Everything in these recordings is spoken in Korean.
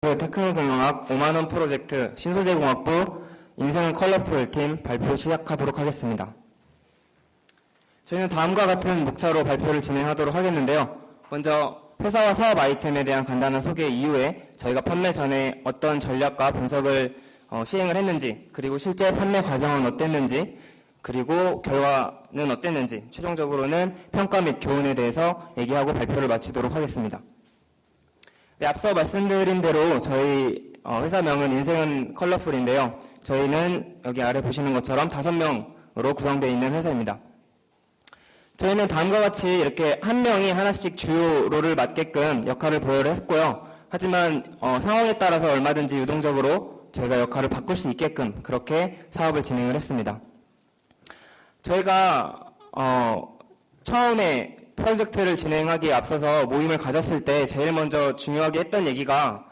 테크노공학 5만원 프로젝트 신소재공학부 인생은 컬러풀 팀 발표 시작하도록 하겠습니다. 저희는 다음과 같은 목차로 발표를 진행하도록 하겠는데요. 먼저 회사와 사업 아이템에 대한 간단한 소개 이후에 저희가 판매 전에 어떤 전략과 분석을 시행을 했는지, 그리고 실제 판매 과정은 어땠는지, 그리고 결과는 어땠는지, 최종적으로는 평가 및 교훈에 대해서 얘기하고 발표를 마치도록 하겠습니다. 네, 앞서 말씀드린 대로 저희 회사명은 인생은 컬러풀인데요. 저희는 여기 아래 보시는 것처럼 5명으로 구성되어 있는 회사입니다. 저희는 다음과 같이 이렇게 한 명이 하나씩 주요 롤을 맡게끔 역할을 부여를 했고요. 하지만 상황에 따라서 얼마든지 유동적으로 저희가 역할을 바꿀 수 있게끔 그렇게 사업을 진행을 했습니다. 저희가 처음에 프로젝트를 진행하기에 앞서서 모임을 가졌을 때 제일 먼저 중요하게 했던 얘기가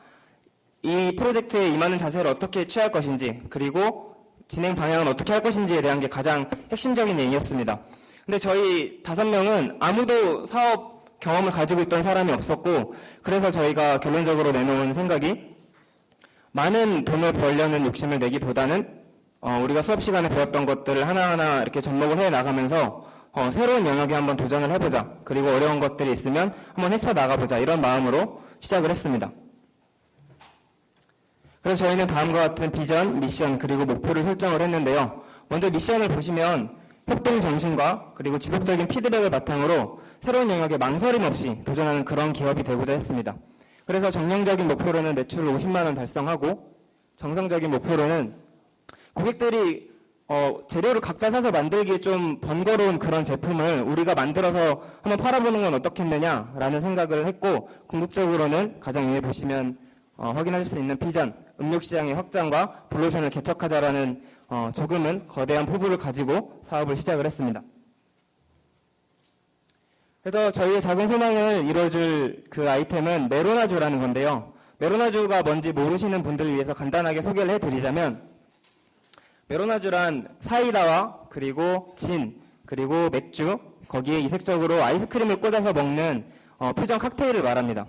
이 프로젝트에 임하는 자세를 어떻게 취할 것인지, 그리고 진행 방향은 어떻게 할 것인지에 대한 게 가장 핵심적인 얘기였습니다. 근데 저희 5명은 아무도 사업 경험을 가지고 있던 사람이 없었고, 그래서 저희가 결론적으로 내놓은 생각이 많은 돈을 벌려는 욕심을 내기보다는 우리가 수업 시간에 배웠던 것들을 하나하나 이렇게 접목을 해 나가면서 새로운 영역에 한번 도전을 해보자. 그리고 어려운 것들이 있으면 한번 헤쳐나가보자. 이런 마음으로 시작을 했습니다. 그래서 저희는 다음과 같은 비전, 미션, 그리고 목표를 설정을 했는데요. 먼저 미션을 보시면 협동 정신과 그리고 지속적인 피드백을 바탕으로 새로운 영역에 망설임 없이 도전하는 그런 기업이 되고자 했습니다. 그래서 정량적인 목표로는 매출을 50만 원 달성하고, 정성적인 목표로는 고객들이 재료를 각자 사서 만들기에 좀 번거로운 그런 제품을 우리가 만들어서 한번 팔아보는 건 어떻겠느냐라는 생각을 했고, 궁극적으로는 가장 위에 보시면 확인하실 수 있는 비전, 음료시장의 확장과 블루오션을 개척하자라는 조금은 거대한 포부를 가지고 사업을 시작을 했습니다. 그래서 저희의 작은 소망을 이루어줄 그 아이템은 메로나주라는 건데요. 메로나주가 뭔지 모르시는 분들을 위해서 간단하게 소개를 해드리자면, 메로나주란 사이다와 그리고 진, 그리고 맥주, 거기에 이색적으로 아이스크림을 꽂아서 먹는 퓨전 칵테일을 말합니다.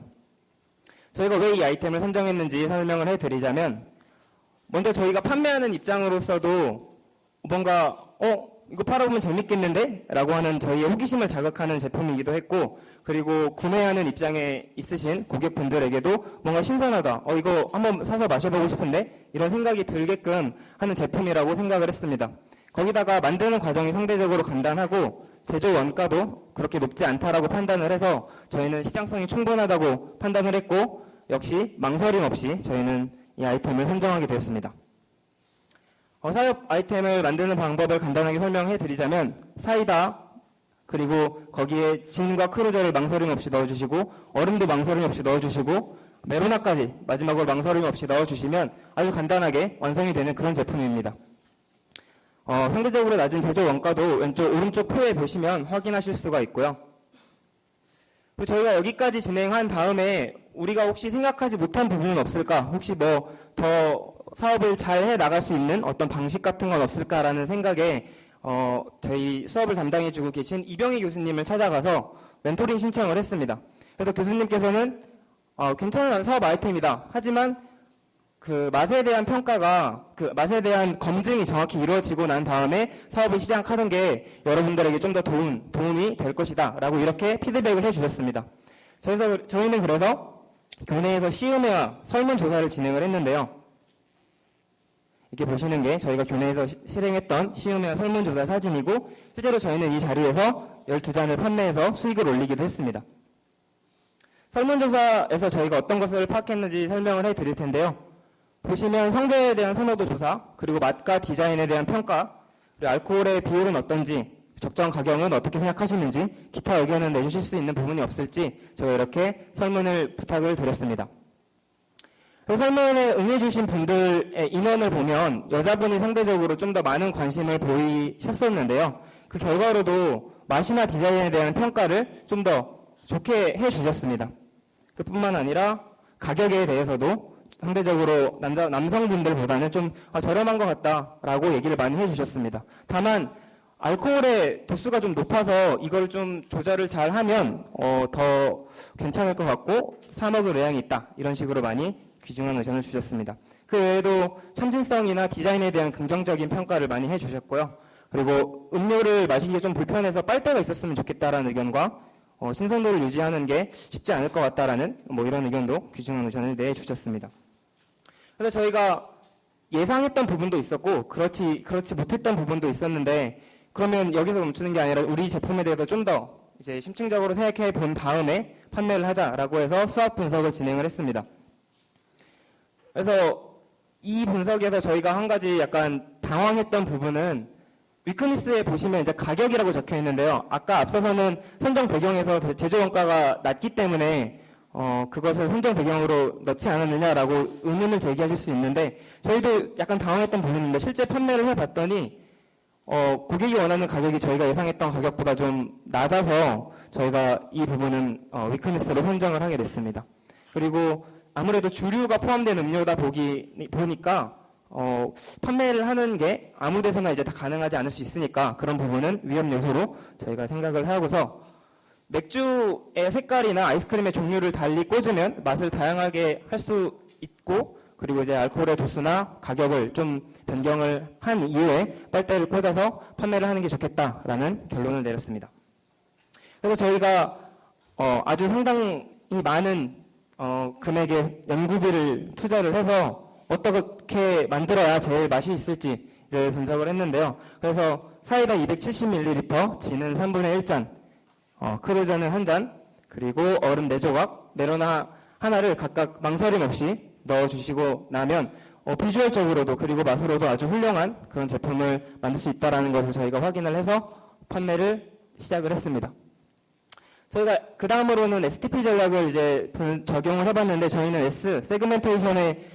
저희가 왜 이 아이템을 선정했는지 설명을 해드리자면, 먼저 저희가 판매하는 입장으로서도 뭔가 이거 팔아보면 재밌겠는데? 라고 하는 저희의 호기심을 자극하는 제품이기도 했고, 그리고 구매하는 입장에 있으신 고객분들에게도 뭔가 신선하다, 이거 한번 사서 마셔보고 싶은데? 이런 생각이 들게끔 하는 제품이라고 생각을 했습니다. 거기다가 만드는 과정이 상대적으로 간단하고 제조 원가도 그렇게 높지 않다라고 판단을 해서 저희는 시장성이 충분하다고 판단을 했고, 역시 망설임 없이 저희는 이 아이템을 선정하게 되었습니다. 사업 아이템을 만드는 방법을 간단하게 설명해 드리자면, 사이다, 그리고 거기에 진과 크루저를 망설임 없이 넣어주시고, 얼음도 망설임 없이 넣어주시고, 메로나까지 마지막으로 망설임 없이 넣어주시면 아주 간단하게 완성이 되는 그런 제품입니다. 상대적으로 낮은 제조 원가도 오른쪽 표에 보시면 확인하실 수가 있고요. 그리고 저희가 여기까지 진행한 다음에 우리가 혹시 생각하지 못한 부분은 없을까? 혹시 더 사업을 잘 해 나갈 수 있는 어떤 방식 같은 건 없을까라는 생각에 저희 수업을 담당해주고 계신 이병희 교수님을 찾아가서 멘토링 신청을 했습니다. 그래서 교수님께서는 괜찮은 사업 아이템이다. 하지만 그 맛에 대한 평가가, 그 맛에 대한 검증이 정확히 이루어지고 난 다음에 사업을 시작하는 게 여러분들에게 좀 더 도움이 될 것이다. 라고 이렇게 피드백을 해주셨습니다. 저희는 그래서 교내에서 시음회와 설문조사를 진행을 했는데요. 이렇게 보시는 게 저희가 교내에서 실행했던 시음회와 설문조사 사진이고, 실제로 저희는 이 자리에서 12잔을 판매해서 수익을 올리기도 했습니다. 설문조사에서 저희가 어떤 것을 파악했는지 설명을 해드릴 텐데요. 보시면 성별에 대한 선호도 조사, 그리고 맛과 디자인에 대한 평가, 그리고 알코올의 비율은 어떤지, 적정 가격은 어떻게 생각하시는지, 기타 의견을 내주실 수 있는 부분이 없을지 저희가 이렇게 설문을 부탁을 드렸습니다. 그 설문에 응해주신 분들의 인원을 보면 여자분이 상대적으로 좀 더 많은 관심을 보이셨었는데요. 그 결과로도 맛이나 디자인에 대한 평가를 좀 더 좋게 해주셨습니다. 그뿐만 아니라 가격에 대해서도 상대적으로 남성분들보다는 좀 저렴한 것 같다라고 얘기를 많이 해주셨습니다. 다만 알코올의 도수가 좀 높아서 이걸 좀 조절을 잘 하면 더 괜찮을 것 같고 사 먹을 의향이 있다, 이런 식으로 많이 귀중한 의견을 주셨습니다. 그 외에도 참신성이나 디자인에 대한 긍정적인 평가를 많이 해주셨고요. 그리고 음료를 마시기 좀 불편해서 빨대가 있었으면 좋겠다라는 의견과 신선도를 유지하는 게 쉽지 않을 것 같다라는 이런 의견도 귀중한 의견을 내주셨습니다. 그래서 저희가 예상했던 부분도 있었고 그렇지 못했던 부분도 있었는데 그러면 여기서 멈추는 게 아니라 우리 제품에 대해서 좀 더 이제 심층적으로 생각해 본 다음에 판매를 하자라고 해서 수학 분석을 진행을 했습니다. 그래서 이 분석에서 저희가 한 가지 약간 당황했던 부분은 위크니스에 보시면 이제 가격이라고 적혀 있는데요. 아까 앞서서는 선정 배경에서 제조 원가가 낮기 때문에 그것을 선정 배경으로 넣지 않았느냐라고 의문을 제기하실 수 있는데 저희도 약간 당황했던 부분인데 실제 판매를 해봤더니 고객이 원하는 가격이 저희가 예상했던 가격보다 좀 낮아서 저희가 이 부분은 위크니스로 선정을 하게 됐습니다. 그리고 아무래도 주류가 포함된 음료다 보니까 판매를 하는 게 아무 데서나 이제 다 가능하지 않을 수 있으니까 그런 부분은 위험 요소로 저희가 생각을 하고서 맥주의 색깔이나 아이스크림의 종류를 달리 꽂으면 맛을 다양하게 할 수 있고 그리고 이제 알코올의 도수나 가격을 좀 변경을 한 이후에 빨대를 꽂아서 판매를 하는 게 좋겠다라는 결론을 내렸습니다. 그래서 저희가 아주 상당히 많은 금액의 연구비를 투자를 해서 어떻게 만들어야 제일 맛이 있을지를 분석을 했는데요. 그래서 사이다 270ml, 진은 3분의 1잔, 크루저는 1잔, 그리고 얼음 4조각, 메로나 하나를 각각 망설임 없이 넣어주시고 나면 비주얼적으로도 그리고 맛으로도 아주 훌륭한 그런 제품을 만들 수 있다는 것을 저희가 확인을 해서 판매를 시작을 했습니다. 저희가 그 다음으로는 STP 전략을 이제 적용을 해봤는데 저희는 세그멘테이션의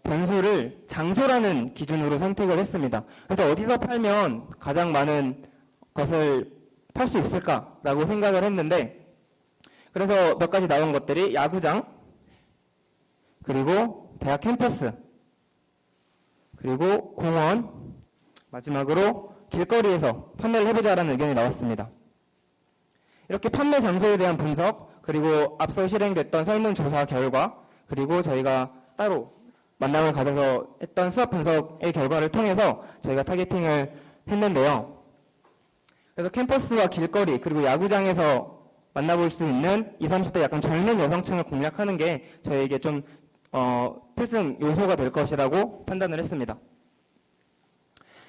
변수를 장소라는 기준으로 선택을 했습니다. 그래서 어디서 팔면 가장 많은 것을 팔 수 있을까라고 생각을 했는데 그래서 몇 가지 나온 것들이 야구장, 그리고 대학 캠퍼스, 그리고 공원, 마지막으로 길거리에서 판매를 해보자라는 의견이 나왔습니다. 이렇게 판매 장소에 대한 분석, 그리고 앞서 실행됐던 설문조사 결과, 그리고 저희가 따로 만남을 가져서 했던 수학 분석의 결과를 통해서 저희가 타겟팅을 했는데요. 그래서 캠퍼스와 길거리, 그리고 야구장에서 만나볼 수 있는 20, 30대 약간 젊은 여성층을 공략하는 게 저희에게 좀 필승 요소가 될 것이라고 판단을 했습니다.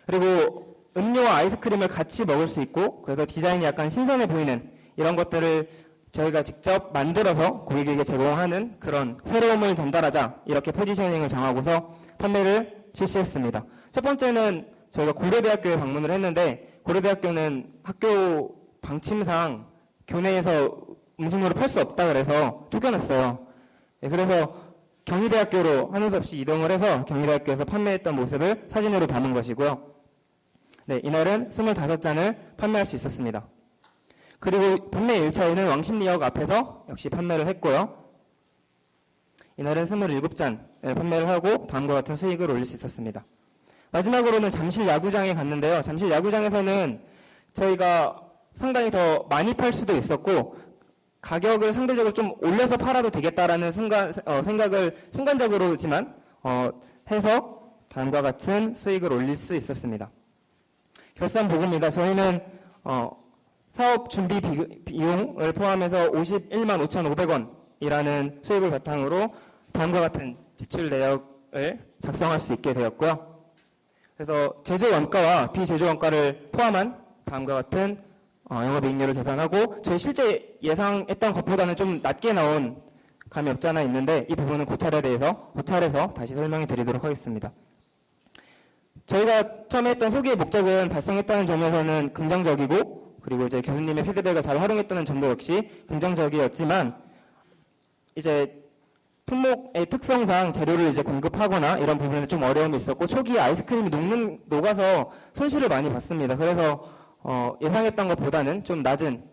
그리고 음료와 아이스크림을 같이 먹을 수 있고 그래서 디자인이 약간 신선해 보이는 이런 것들을 저희가 직접 만들어서 고객에게 제공하는 그런 새로움을 전달하자 이렇게 포지셔닝을 정하고서 판매를 실시했습니다. 첫 번째는 저희가 고려대학교에 방문을 했는데 고려대학교는 학교 방침상 교내에서 음식물을 팔 수 없다 그래서 쫓겨났어요. 네, 그래서 경희대학교로 하는 수 없이 이동을 해서 경희대학교에서 판매했던 모습을 사진으로 담은 것이고요. 네, 이날은 25잔을 판매할 수 있었습니다. 그리고 판매 1차에는 왕십리역 앞에서 역시 판매를 했고요. 이날은 27잔을 판매를 하고 다음과 같은 수익을 올릴 수 있었습니다. 마지막으로는 잠실 야구장에 갔는데요. 잠실 야구장에서는 저희가 상당히 더 많이 팔 수도 있었고 가격을 상대적으로 좀 올려서 팔아도 되겠다라는 생각을 순간적으로지만 해서 다음과 같은 수익을 올릴 수 있었습니다. 결산 보고입니다. 저희는 사업 준비 비용을 포함해서 51만 5,500원이라는 수익을 바탕으로 다음과 같은 지출 내역을 작성할 수 있게 되었고요. 그래서 제조 원가와 비제조 원가를 포함한 다음과 같은 영업이익률을 계산하고 저희 실제 예상했던 것보다는 좀 낮게 나온 감이 없지 않아 있는데 이 부분은 고찰해서 다시 설명해 드리도록 하겠습니다. 저희가 처음에 했던 소개의 목적은 달성했다는 점에서는 긍정적이고 그리고 이제 교수님의 피드백을 잘 활용했다는 점도 역시 긍정적이었지만 이제 품목의 특성상 재료를 이제 공급하거나 이런 부분에 좀 어려움이 있었고 초기에 아이스크림이 녹아서 손실을 많이 봤습니다. 그래서 예상했던 것보다는 좀 낮은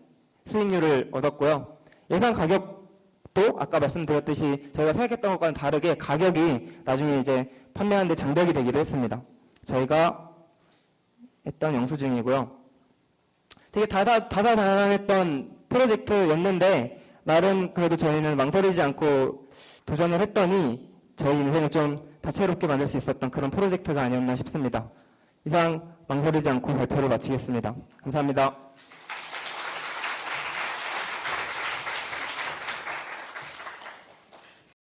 수익률을 얻었고요. 예상 가격도 아까 말씀드렸듯이 저희가 생각했던 것과는 다르게 가격이 나중에 이제 판매하는 데 장벽이 되기도 했습니다. 저희가 했던 영수증이고요. 되게 다다다난했던 프로젝트였는데 나름 그래도 저희는 망설이지 않고 도전을 했더니 저희 인생을 좀 다채롭게 만들 수 있었던 그런 프로젝트가 아니었나 싶습니다. 이상 망설이지 않고 발표를 마치겠습니다. 감사합니다.